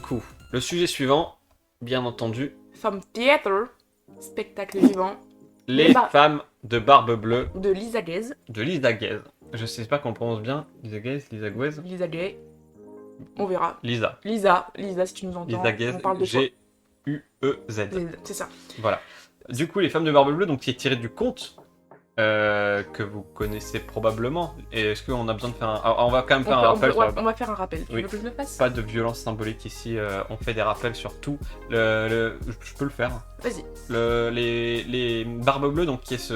coup, le sujet suivant, bien entendu, Femme Theatre, spectacle vivant les femmes de barbe bleue de Lisa Gaze. de Lisa Gaze. Je sais pas qu'on prononce bien. Lisa Gaze, Lisa Gaze. Lisa Gay. On verra. Lisa. Lisa, si tu nous entends, Lisa Gaze, on parle de toi. G-U-E-Z. C'est ça. Voilà. Du coup, les femmes de barbe bleue, donc qui est tiré du conte que vous connaissez probablement. Et est-ce qu'on a besoin de faire un... on va quand même faire un rappel. On va faire un rappel. Tu Oui. veux que je le fasse? Pas de violence symbolique ici. On fait des rappels sur tout. Je peux le faire. Vas-y. Les barbes bleues, donc qui est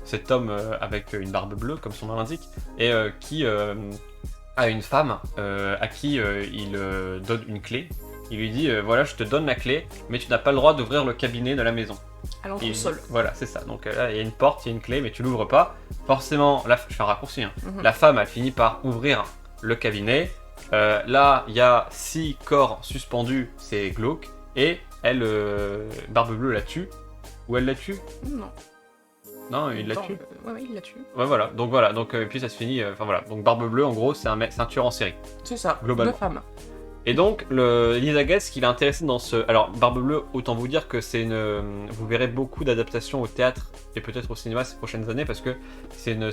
cet homme avec une barbe bleue, comme son nom l'indique, et qui a une femme à qui il donne une clé. Il lui dit voilà, je te donne la clé, mais tu n'as pas le droit d'ouvrir le cabinet de la maison. À l'entresol. Voilà, c'est ça. Donc là, il y a une porte, il y a une clé, mais tu l'ouvres pas. Forcément, là, je fais un raccourci. Hein. La femme, elle finit par ouvrir le cabinet. Là, il y a 6 corps suspendus, c'est glauque. Et elle, Barbe Bleue la tue. Ou elle la tue? Non. Non, il la tue. Ouais, il la tue. Ouais, voilà. Donc voilà. Donc puis ça se finit. Enfin voilà. Donc Barbe Bleue, en gros, c'est un tueur en série. C'est ça. Globalement. 2 femmes. Et donc, Lisa Gaze, ce qui l'a intéressé dans ce... Alors, Barbe Bleue, autant vous dire que c'est une... Vous verrez beaucoup d'adaptations au théâtre et peut-être au cinéma ces prochaines années parce que c'est une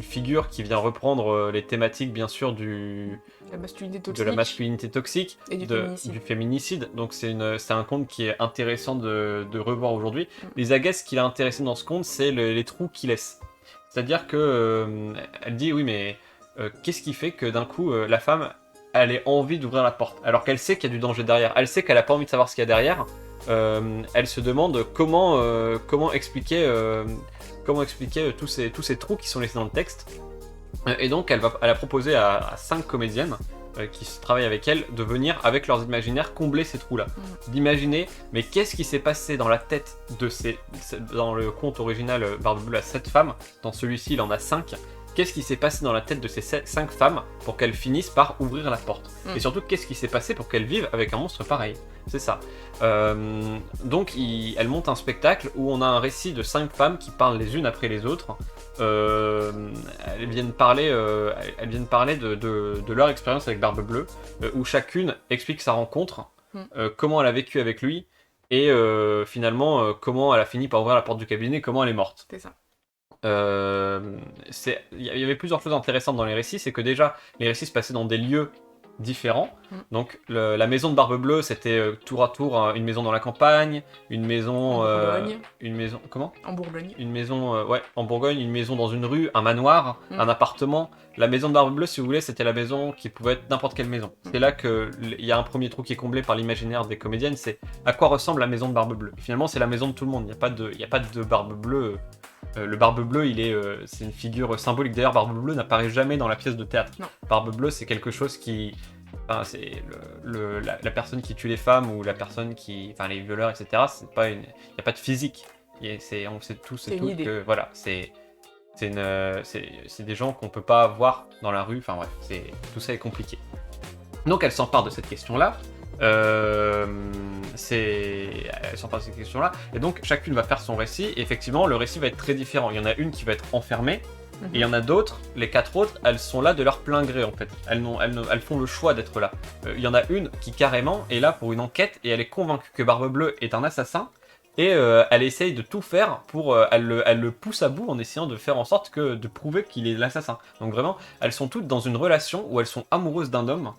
figure qui vient reprendre les thématiques, bien sûr, de la masculinité toxique et du féminicide. Donc, c'est un conte qui est intéressant de revoir aujourd'hui. Lisa Gaze, ce qui l'a intéressé dans ce conte, c'est les trous qu'il laisse. C'est-à-dire que elle dit, oui, mais... qu'est-ce qui fait que d'un coup la femme elle ait envie d'ouvrir la porte alors qu'elle sait qu'il y a du danger derrière, elle sait qu'elle a pas envie de savoir ce qu'il y a derrière, elle se demande comment expliquer tous ces trous qui sont laissés dans le texte, et donc elle a proposé à 5 comédiennes qui travaillent avec elle de venir avec leurs imaginaires combler ces trous là, d'imaginer mais qu'est-ce qui s'est passé dans la tête dans le conte original Barbe Bleue à 7 femmes, dans celui-ci il en a 5. Qu'est-ce qui s'est passé dans la tête de ces 5 femmes pour qu'elles finissent par ouvrir la porte? Et surtout, qu'est-ce qui s'est passé pour qu'elles vivent avec un monstre pareil? C'est ça. Donc, elle monte un spectacle où on a un récit de 5 femmes qui parlent les unes après les autres. Elles viennent parler de leur expérience avec Barbe Bleue, où chacune explique sa rencontre, comment elle a vécu avec lui, et finalement, comment elle a fini par ouvrir la porte du cabinet, comment elle est morte. C'est ça. Il y avait plusieurs choses intéressantes dans les récits, c'est que déjà les récits se passaient dans des lieux différents. Donc la maison de Barbe Bleue, c'était tour à tour une maison dans la campagne, une maison comment? En Bourgogne. Une maison en Bourgogne, une maison dans une rue, un manoir, un appartement. La maison de Barbe Bleue, si vous voulez, c'était la maison qui pouvait être n'importe quelle maison. C'est là que il y a un premier trou qui est comblé par l'imaginaire des comédiennes, c'est à quoi ressemble la maison de Barbe Bleue. Et finalement, c'est la maison de tout le monde. Il y a pas de Barbe Bleue. Le Barbe Bleue, c'est une figure symbolique. D'ailleurs, Barbe Bleue n'apparaît jamais dans la pièce de théâtre. Non. Barbe Bleue, c'est quelque chose qui... Enfin, c'est la personne qui tue les femmes ou la personne qui... Enfin, les violeurs, etc. C'est pas une... Il n'y a pas de physique. On sait tous et toutes que... Voilà, c'est des gens qu'on peut pas voir dans la rue. Enfin, bref, tout ça est compliqué. Donc, elle s'empare de cette question-là. Elle s'empare de cette question-là, et donc chacune va faire son récit, et effectivement le récit va être très différent. Il y en a une qui va être enfermée, et il y en a d'autres, les 4 autres, elles sont là de leur plein gré en fait. Elles font le choix d'être là. Il y en a une qui carrément est là pour une enquête, et elle est convaincue que Barbe Bleue est un assassin, et elle essaye de tout faire pour... elle le pousse à bout en essayant de faire en sorte de prouver qu'il est l'assassin. Donc vraiment, elles sont toutes dans une relation où elles sont amoureuses d'un homme,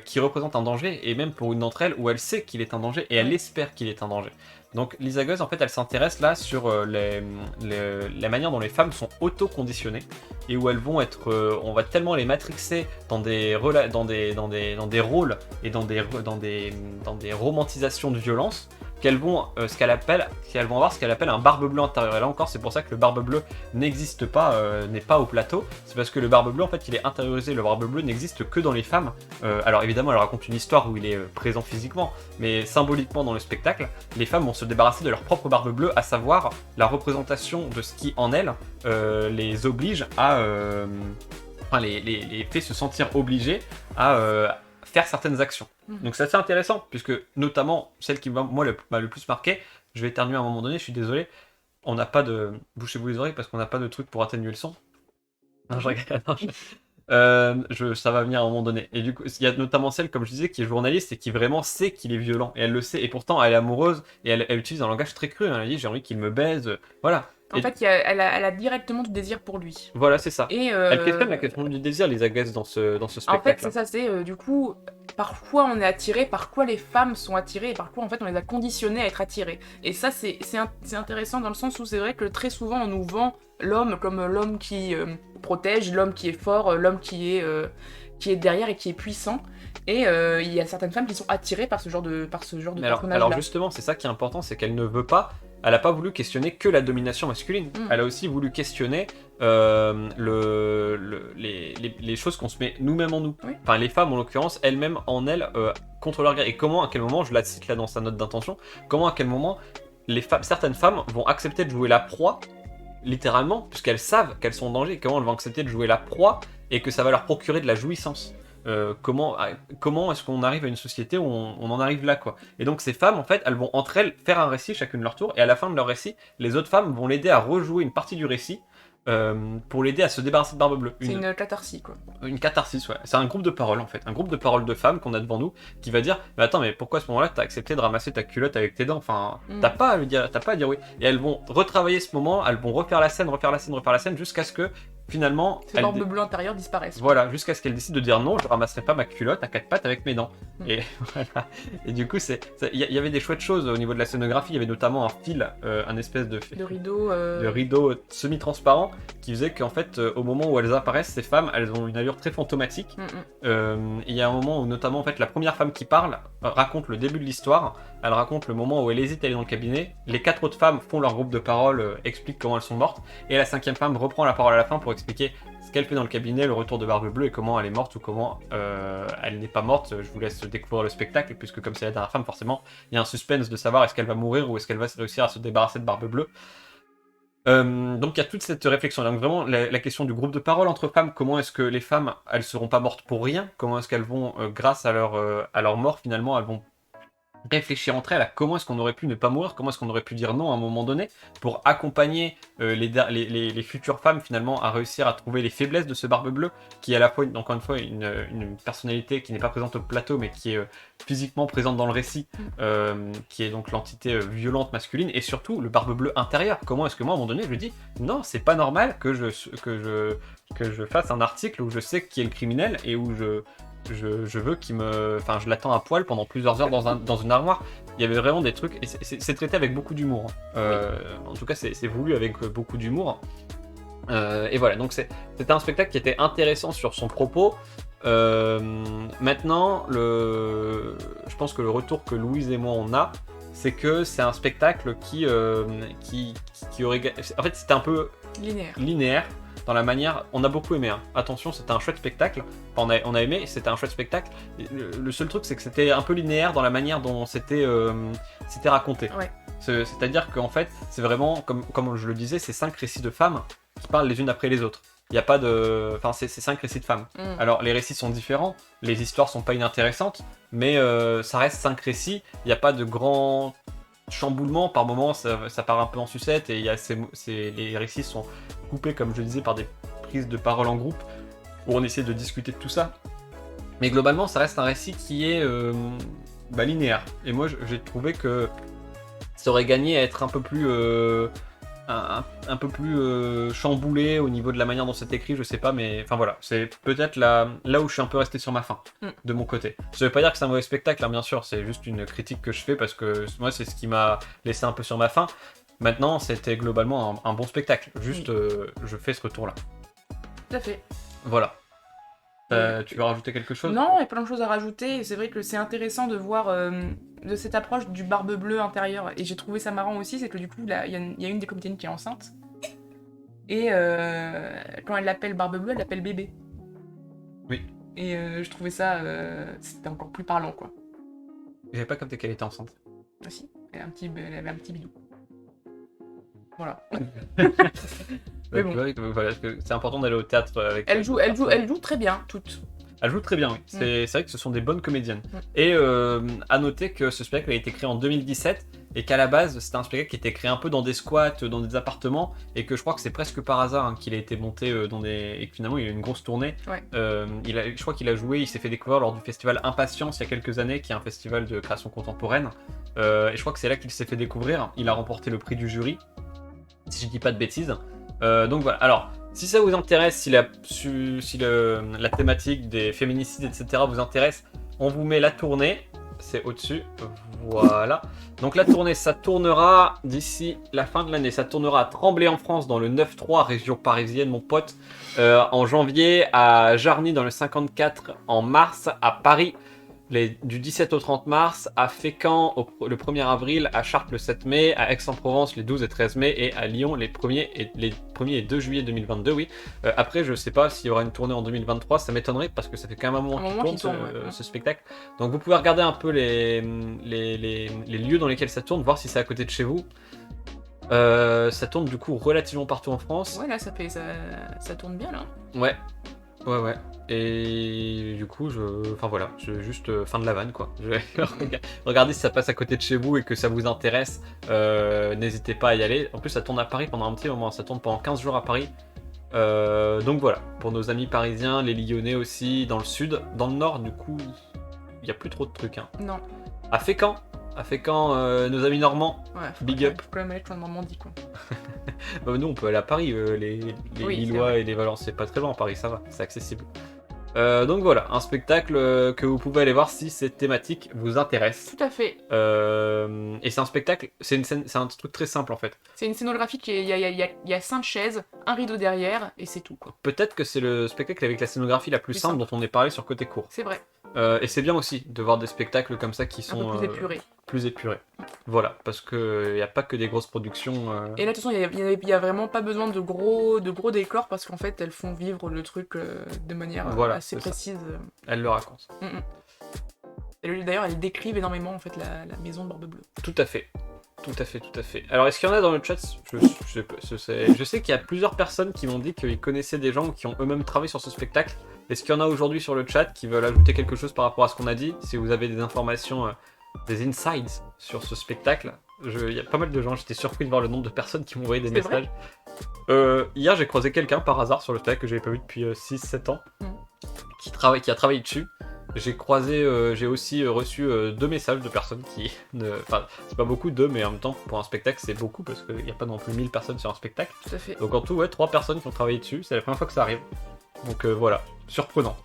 qui représente un danger, et même pour une d'entre elles où elle sait qu'il est un danger et elle espère qu'il est un danger. Donc Lisa Gaze, en fait, elle s'intéresse là sur la manière dont les femmes sont auto-conditionnées et où elles vont être, on va tellement les matrixer dans des rôles et dans des romantisations de violence qu'elles vont avoir ce qu'elle appelle un Barbe Bleue intérieur. Et là encore, c'est pour ça que le Barbe Bleue n'existe pas, n'est pas au plateau. C'est parce que le Barbe Bleue, en fait, il est intériorisé. Le Barbe Bleue n'existe que dans les femmes. Alors évidemment, elle raconte une histoire où il est présent physiquement, mais symboliquement dans le spectacle, les femmes vont se débarrasser de leur propre Barbe Bleue, à savoir la représentation de ce qui en elles les oblige à, les fait se sentir obligées à faire certaines actions. Donc c'est assez intéressant, puisque notamment celle qui m'a le plus marqué, je vais éternuer à un moment donné, je suis désolé, on n'a pas de... Bouchez-vous les oreilles parce qu'on n'a pas de truc pour atténuer le son. Non, je regarde. Ça va venir à un moment donné. Et du coup, il y a notamment celle, comme je disais, qui est journaliste et qui vraiment sait qu'il est violent. Et elle le sait. Et pourtant, elle est amoureuse et elle utilise un langage très cru. Hein. Elle dit j'ai envie qu'il me baise. Voilà. En Et fait, elle a directement du désir pour lui. voilà, c'est ça. Et Elle questionne la question du désir, les agace dans ce en spectacle. fait, c'est ça, c'est du coup, par quoi on est attiré, par quoi les femmes sont attirées, et par quoi en fait on les a conditionnées à être attirées. Et ça, c'est intéressant dans le sens où c'est vrai que très souvent on nous vend l'homme comme l'homme qui protège, l'homme qui est fort, l'homme qui est derrière et qui est puissant. Et il y a certaines femmes qui sont attirées par ce genre de personnage-là. Alors justement, c'est ça qui est important, c'est qu'elle ne veut pas. Elle n'a pas voulu questionner que la domination masculine. Elle a aussi voulu questionner les choses qu'on se met nous-mêmes en nous. Oui. Enfin, les femmes, en l'occurrence, elles-mêmes en elles, contre leur regard. Et comment, à quel moment, je la cite là dans sa note d'intention, comment, à quel moment, certaines femmes vont accepter de jouer la proie, littéralement, puisqu'elles savent qu'elles sont en danger. Et comment elles vont accepter de jouer la proie et que ça va leur procurer de la jouissance. Comment est-ce qu'on arrive à une société où on en arrive là, quoi. Et donc ces femmes, en fait, elles vont entre elles faire un récit chacune leur tour, et à la fin de leur récit, les autres femmes vont l'aider à rejouer une partie du récit pour l'aider à se débarrasser de Barbe Bleue. C'est une catharsis, quoi. Une catharsis, ouais. C'est un groupe de paroles, en fait. Un groupe de paroles de femmes qu'on a devant nous qui va dire mais attends, mais pourquoi à ce moment-là t'as accepté de ramasser ta culotte avec tes dents? Enfin, t'as pas à dire oui. Et elles vont retravailler ce moment, elles vont refaire la scène jusqu'à ce que finalement. Ces Barbe Bleue intérieures disparaissent. Voilà, jusqu'à ce qu'elle décide de dire non, je ramasserai pas ma culotte à quatre pattes avec mes dents. Et voilà. Et du coup, il y avait des chouettes choses au niveau de la scénographie. Il y avait notamment un fil, un espèce de rideau. De rideau semi-transparent qui faisait qu'en fait, au moment où elles apparaissent, ces femmes, elles ont une allure très fantomatique. Il y a un moment où, notamment, en fait, la première femme qui parle raconte le début de l'histoire. Elle raconte le moment où elle hésite à aller dans le cabinet. Les 4 autres femmes font leur groupe de parole, expliquent comment elles sont mortes. Et la 5e femme reprend la parole à la fin pour expliquer ce qu'elle fait dans le cabinet, le retour de Barbe Bleue et comment elle est morte ou comment elle n'est pas morte. Je vous laisse découvrir le spectacle, puisque comme c'est la dernière femme, forcément, il y a un suspense de savoir est-ce qu'elle va mourir ou est-ce qu'elle va réussir à se débarrasser de Barbe Bleue. Donc il y a toute cette réflexion. Donc vraiment la question du groupe de parole entre femmes, comment est-ce que les femmes, elles seront pas mortes pour rien, comment est-ce qu'elles vont, grâce à leur mort finalement, elles vont réfléchir entre elles à comment est-ce qu'on aurait pu ne pas mourir, comment est-ce qu'on aurait pu dire non à un moment donné pour accompagner les futures femmes finalement à réussir à trouver les faiblesses de ce Barbe Bleue qui est à la fois, encore une fois, une personnalité qui n'est pas présente au plateau mais qui est physiquement présente dans le récit, qui est donc l'entité violente masculine et surtout le Barbe Bleue intérieur. Comment est-ce que moi à un moment donné je lui dis non, c'est pas normal que je fasse un article où je sais qui est le criminel et où je veux qu'il me... Enfin, je l'attends à poil pendant plusieurs heures dans une armoire. Il y avait vraiment des trucs... Et c'est traité avec beaucoup d'humour. Hein. En tout cas, c'est voulu avec beaucoup d'humour. Et voilà, donc c'était un spectacle qui était intéressant sur son propos. Maintenant, je pense que le retour que Louise et moi on a, c'est que c'est un spectacle qui aurait... En fait, c'était un peu... linéaire. Dans la manière, on a beaucoup aimé. Hein. Attention, c'était un chouette spectacle. Enfin, on a aimé, c'était un chouette spectacle. Le seul truc, c'est que c'était un peu linéaire dans la manière dont c'était raconté. Ouais. C'est-à-dire qu'en fait, c'est vraiment, comme je le disais, c'est 5 récits de femmes qui parlent les unes après les autres. Il n'y a pas de... Enfin, c'est 5 récits de femmes. Alors, les récits sont différents, les histoires sont pas inintéressantes, mais ça reste 5 récits. Il n'y a pas de grands chamboulements. Par moments, ça part un peu en sucette et les récits sont coupés, comme je le disais, par des prises de parole en groupe où on essaie de discuter de tout ça. Mais globalement, ça reste un récit qui est linéaire. Et moi, j'ai trouvé que ça aurait gagné à être un peu plus... un peu plus chamboulé au niveau de la manière dont c'est écrit, je sais pas, mais enfin voilà, c'est peut-être là où je suis un peu resté sur ma faim de mon côté. Ça veut pas dire que c'est un mauvais spectacle, hein, bien sûr, c'est juste une critique que je fais parce que moi c'est ce qui m'a laissé un peu sur ma faim. Maintenant, c'était globalement un bon spectacle, juste je fais ce retour-là. Tout à fait. Voilà. Tu veux rajouter quelque chose? Non, il y a plein de choses à rajouter. C'est vrai que c'est intéressant de voir de cette approche du Barbe Bleue intérieur. Et j'ai trouvé ça marrant aussi, c'est que du coup, il y a une des comédiennes qui est enceinte. Et quand elle l'appelle Barbe Bleue, elle l'appelle bébé. Oui. Et je trouvais ça, c'était encore plus parlant, quoi. J'avais pas capté qu'elle était enceinte. Ah si, elle avait un petit bidou. Voilà. Mais bon. Voilà, c'est important d'aller au théâtre avec. Elle joue très bien, toutes. Elle joue très bien, oui. C'est vrai que ce sont des bonnes comédiennes. Et à noter que ce spectacle a été créé en 2017 et qu'à la base c'était un spectacle qui était créé un peu dans des squats, dans des appartements, et que je crois que c'est presque par hasard hein, qu'il a été monté dans des... et que finalement il a eu une grosse tournée. Ouais. Je crois qu'il a joué, il s'est fait découvrir lors du festival Impatience il y a quelques années, qui est un festival de création contemporaine, et je crois que c'est là qu'il s'est fait découvrir. Il a remporté le prix du jury, si je dis pas de bêtises. Donc voilà, alors si ça vous intéresse, si la thématique des féminicides, etc. vous intéresse, on vous met la tournée, c'est au-dessus, voilà. Donc la tournée, ça tournera d'ici la fin de l'année, ça tournera à Tremblay en France, dans le 9-3, région parisienne, mon pote, en janvier, à Jarny dans le 54, en mars, à Paris, du 17 au 30 mars, à Fécamp le 1er avril, à Chartres le 7 mai, à Aix-en-Provence les 12 et 13 mai, et à Lyon les 1er et 2 juillet 2022, oui. Après, je sais pas s'il y aura une tournée en 2023, ça m'étonnerait parce que ça fait quand même un moment qu'il tourne ce spectacle. Donc vous pouvez regarder un peu les lieux dans lesquels ça tourne, voir si c'est à côté de chez vous. Ça tourne du coup relativement partout en France. Ouais, là, ça tourne bien, là. Ouais. Et du coup, enfin voilà, juste fin de la vanne quoi. Regardez si ça passe à côté de chez vous et que ça vous intéresse, n'hésitez pas à y aller. En plus, ça tourne à Paris pendant un petit moment, ça tourne pendant 15 jours à Paris. Donc voilà, pour nos amis parisiens, les Lyonnais aussi, dans le sud. Dans le nord, du coup, il n'y a plus trop de trucs. Hein. Non. À Fécamp, nos amis normands, ouais, big up. Faut quand même aller en Normandie quoi. Bah, nous on peut aller à Paris, les Lillois et les Valence, c'est pas très loin, Paris ça va, c'est accessible. Donc voilà, un spectacle que vous pouvez aller voir si cette thématique vous intéresse. Tout à fait. Et c'est un spectacle, c'est un truc très simple en fait. C'est une scénographie il y a 5 chaises, un rideau derrière et c'est tout quoi. Peut-être que c'est le spectacle avec la scénographie la plus simple dont on ait parlé sur Côté Court. C'est vrai. Et c'est bien aussi de voir des spectacles comme ça qui sont un peu plus épurés. Voilà, parce qu'il n'y a pas que des grosses productions. Et là, de toute façon, il y a vraiment pas besoin de gros décors parce qu'en fait, elles font vivre le truc de manière assez précise. Elles le racontent. Et d'ailleurs, elles décrivent énormément en fait la maison de Barbe Bleue. Tout à fait. Alors, est-ce qu'il y en a dans le chat? Je sais qu'il y a plusieurs personnes qui m'ont dit qu'ils connaissaient des gens qui ont eux-mêmes travaillé sur ce spectacle. Est-ce qu'il y en a aujourd'hui sur le chat qui veulent ajouter quelque chose par rapport à ce qu'on a dit? Si vous avez des informations, des insights sur ce spectacle, il y a pas mal de gens, j'étais surpris de voir le nombre de personnes qui m'ont envoyé des messages. Hier, j'ai croisé quelqu'un par hasard sur le spectacle que j'avais pas vu depuis 6-7 ans, qui a travaillé dessus. J'ai aussi reçu 2 messages de personnes qui enfin, c'est pas beaucoup, 2, mais en même temps, pour un spectacle, c'est beaucoup parce qu'il n'y a pas non plus 1000 personnes sur un spectacle. Tout à fait. Donc en tout, ouais, 3 personnes qui ont travaillé dessus, c'est la première fois que ça arrive. Donc voilà, surprenant.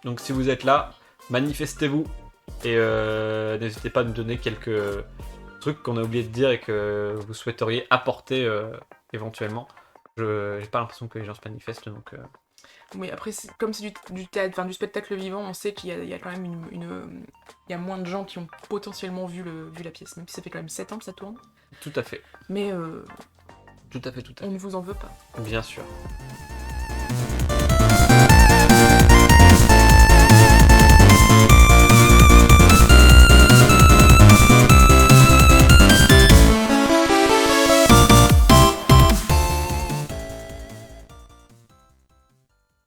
Donc si vous êtes là, manifestez-vous et n'hésitez pas à nous donner quelques trucs qu'on a oublié de dire et que vous souhaiteriez apporter éventuellement. J'ai pas l'impression que les gens se manifestent, donc... Oui, après, comme c'est du théâtre, enfin du spectacle vivant, on sait qu'il y a quand même il y a moins de gens qui ont potentiellement vu la pièce, même si ça fait quand même 7 ans que ça tourne. Tout à fait. Mais Tout à fait. on ne vous en veut pas. Bien sûr.